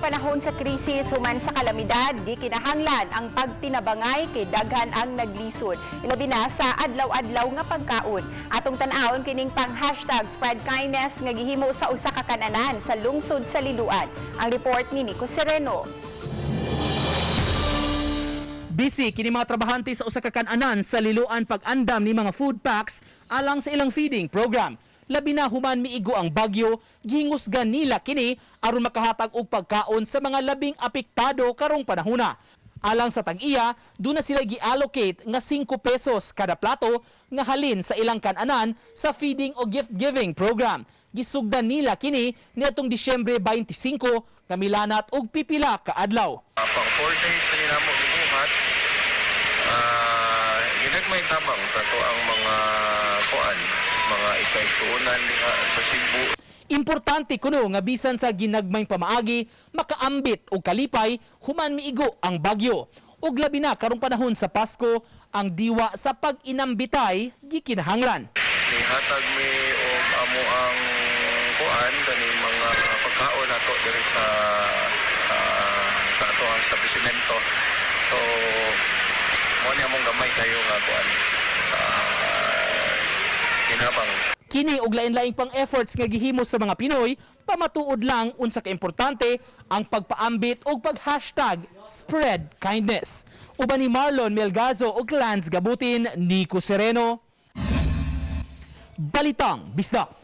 panahon sa krisis human sa kalamidad, di kinahanglan ang pagtinabangay kay daghan ang naglisod. Ilabi na sa adlaw-adlaw nga pagkaon. Atong tan-awon kining pang #spreadkindness nga gihimo sa usa ka kananan sa lungsod sa Liloan. Ang report ni Nico Sereno. Busy kini mga trabahante sa usa ka kan-anan sa Liloan pag-andam ni mga food packs alang sa ilang feeding program. Labi na human miigo ang bagyo, gihingusgan nila kini aron makahatag og pagkaon sa mga labing apektado karong panahona. Alang sa tag-iya, doon na sila gi-allocate nga 5 pesos kada plato nga halin sa ilang kan-anan sa feeding o gift-giving program. Gisugdan nila kini niadtong Disyembre 25 kamilanat og pipila ka adlaw. Pang 4 days na nila mo gibuhat. Ginagmay tabang sa to ang mga kuan, mga ikaisunan diha sa Cebu. Importante kuno nga bisan sa ginagmayng pamaagi, makaambit o kalipay human miigo ang bagyo. Ug labi na karong panahon sa Pasko, ang diwa sa pag-inambitay gikinahanglan. Ihatag mi og amo ang kuan kani mga pagkaon nato diri sa ato ang establishmento. So mo ni among gamay kayo nga kuan kinabang. Kini og lain-laing pang efforts nga gihimo sa mga Pinoy, pamatuod lang unsa ka importante ang pagpaambit og pag-spreadkindness. Uban ni Marlon Melgazo og Lance Gabutin, Nico Sereno, Balitang Bisdak.